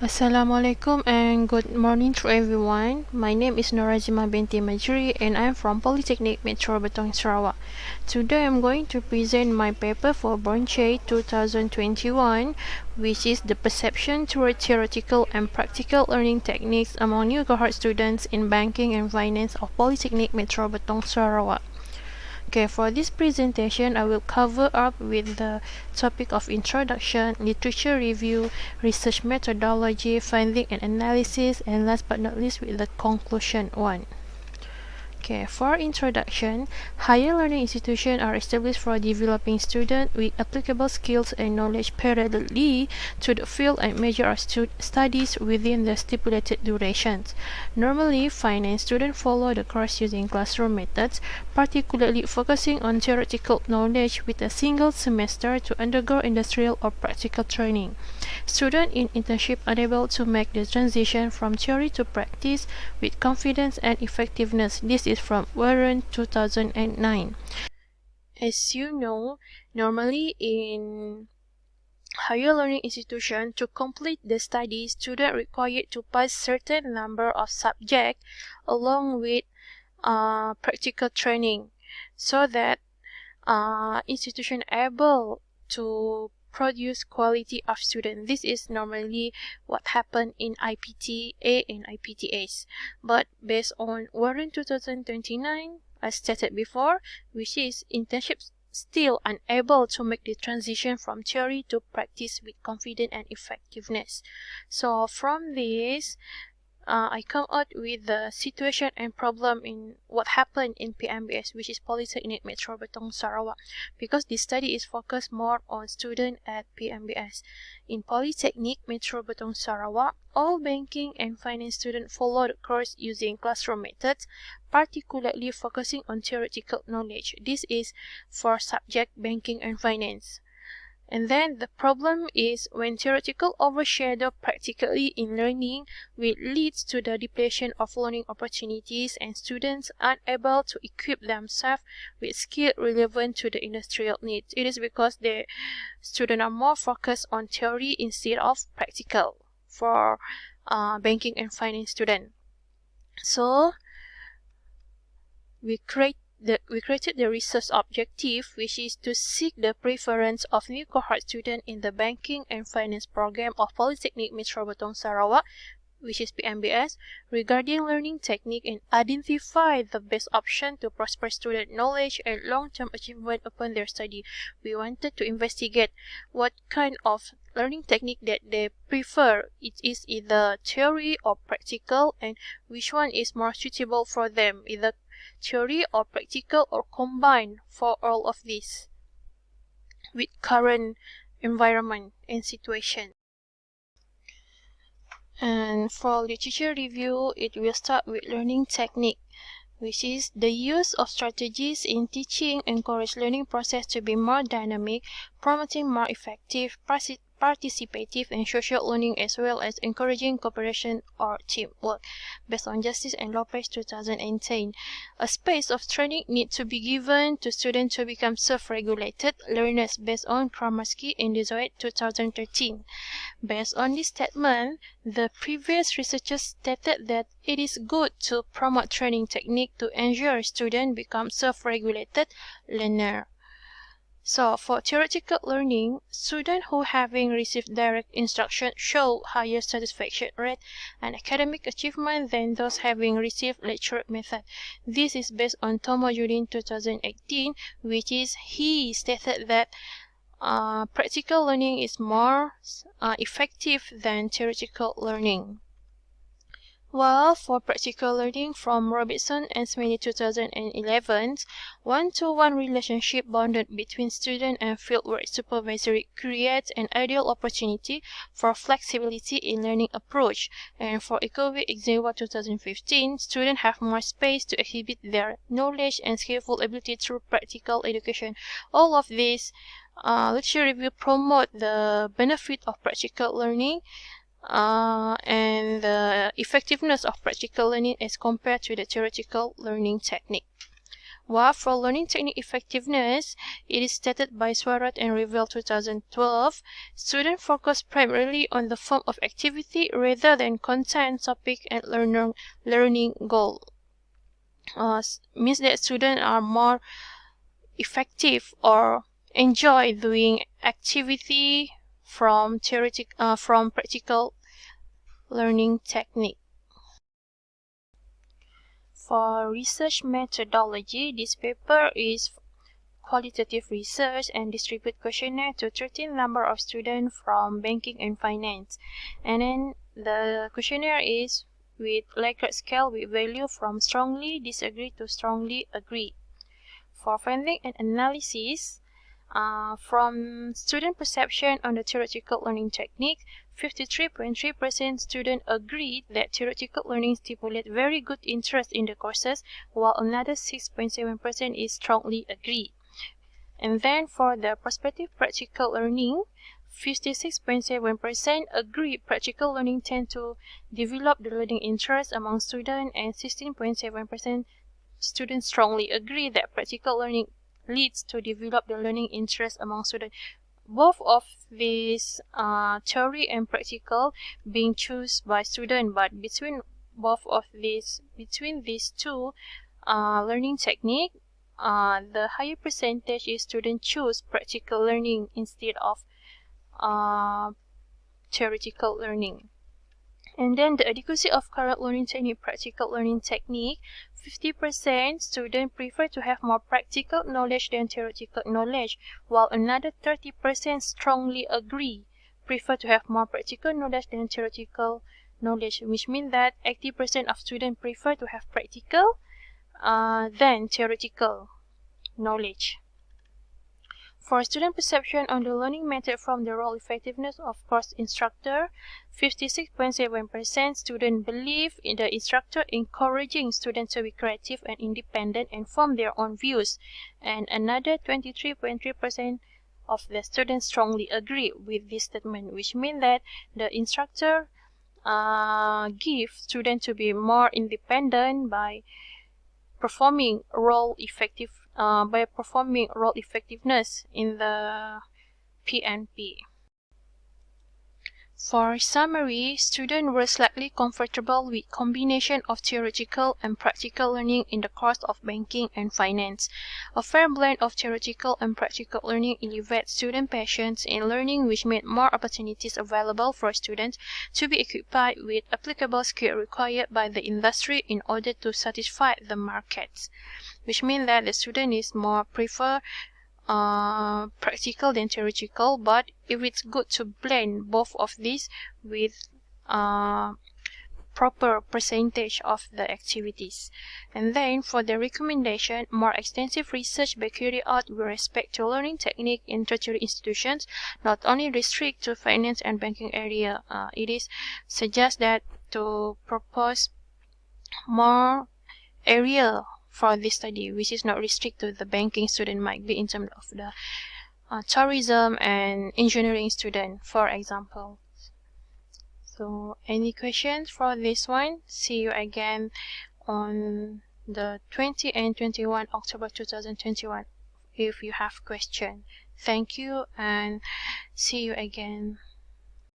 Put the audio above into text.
Assalamualaikum and good morning to everyone. My name is Norazima binti Majri and I'm from Polytechnic Metro Betong Sarawak. Today I'm going to present my paper for Bornce 2021, which is the perception toward theoretical and practical learning techniques among new cohort students in banking and finance of Polytechnic Metro Betong Sarawak. Okay, for this presentation, I will cover up with the topic of introduction, literature review, research methodology, finding and analysis, and last but not least with the conclusion one. Okay, for introduction, higher learning institutions are established for developing students with applicable skills and knowledge parallelly to the field and major of studies within the stipulated durations. Normally, finance students follow the course using classroom methods, particularly focusing on theoretical knowledge with a single semester to undergo industrial or practical training. Students in internship are able to make the transition from theory to practice with confidence and effectiveness. This is from Warren 2009. As you know, normally in higher learning institution, to complete the study, students required to pass certain number of subjects along with practical training, so that institution able to produce quality of student. This is normally what happened in IPTA and IPTS. But based on Warren 2029, as stated before, which is internships still unable to make the transition from theory to practice with confidence and effectiveness. So from this, I come out with the situation and problem in what happened in PMBS, which is Polytechnic Metro Betong Sarawak, because this study is focused more on students at PMBS. In Polytechnic Metro Betong Sarawak, all banking and finance students follow the course using classroom methods, particularly focusing on theoretical knowledge. This is for subject banking and finance. And then the problem is when theoretical overshadow practically in learning, which leads to the depletion of learning opportunities and students unable to equip themselves with skills relevant to the industrial needs. It is because the students are more focused on theory instead of practical for banking and finance students. So we created the research objective, which is to seek the preference of new cohort students in the banking and finance program of Polytechnic Metro Betong Sarawak, which is PMBS, regarding learning technique and identify the best option to prosper student knowledge and long-term achievement upon their study. We wanted to investigate what kind of learning technique that they prefer. It is either theory or practical, and which one is more suitable for them, either theory or practical or combined for all of this with current environment and situation. And for literature review, it will start with learning technique, which is the use of strategies in teaching encourage learning process to be more dynamic, promoting more effective, participative and social learning, as well as encouraging cooperation or teamwork, based on Justice and Lopez 2010. A space of training needs to be given to students to become self-regulated learners, based on Kramersky and Dezoit 2013. Based on this statement, the previous researchers stated that it is good to promote training technique to ensure students become self-regulated learner. So, for theoretical learning, students who having received direct instruction show higher satisfaction rate and academic achievement than those having received lecture method. This is based on Tomojurin 2018, which is he stated that practical learning is more effective than theoretical learning. While for practical learning from Robertson and Smith 2011, one-to-one relationship bonded between student and fieldwork supervisory creates an ideal opportunity for flexibility in learning approach. And for Ecovic Exewa 2015, students have more space to exhibit their knowledge and skillful ability through practical education. All of this literature review promote the benefit of practical learning and the effectiveness of practical learning as compared to the theoretical learning technique. While for learning technique effectiveness, it is stated by Swarat and Reveal 2012, students focus primarily on the form of activity rather than content, topic, and learning goal. Means that students are more effective or enjoy doing activity from practical learning technique. For research methodology, this paper is qualitative research and distribute questionnaire to 13 number of students from banking and finance. And then the questionnaire is with Likert scale with value from strongly disagree to strongly agree. For finding and analysis, from student perception on the theoretical learning technique, 53.3% students agreed that theoretical learning stimulates very good interest in the courses, while another 6.7% is strongly agree. And then for the prospective practical learning, 56.7% agree practical learning tend to develop the learning interest among students, and 16.7% students strongly agree that practical learning leads to develop the learning interest among students. Both of these theory and practical being chosen by students, but between these two learning technique, the higher percentage is students choose practical learning instead of theoretical learning. And then the adequacy of current learning technique, practical learning technique, 50% students prefer to have more practical knowledge than theoretical knowledge, while another 30% strongly agree, prefer to have more practical knowledge than theoretical knowledge, which means that 80% of students prefer to have practical than theoretical knowledge. For student perception on the learning method from the role effectiveness of course instructor, 56.7% students believe in the instructor encouraging students to be creative and independent and form their own views, and another 23.3% of the students strongly agree with this statement, which means that the instructor give students to be more independent by performing role effectiveness in the PNP. For summary, students were slightly comfortable with combination of theoretical and practical learning in the course of banking and finance. A fair blend of theoretical and practical learning elevates student passions in learning, which made more opportunities available for students to be equipped with applicable skills required by the industry in order to satisfy the markets, which means that the student is more prefer practical than theoretical, but if it's good to blend both of these with proper percentage of the activities. And then for the recommendation, more extensive research be carried out with respect to learning technique in tertiary institutions, not only restrict to finance and banking area. It is suggest that to propose more area for this study, which is not restricted to the banking student, might be in terms of the tourism and engineering student, for example. So any questions for this one? See you again on the 20 and 21 October 2021 if you have question. Thank you and see you again.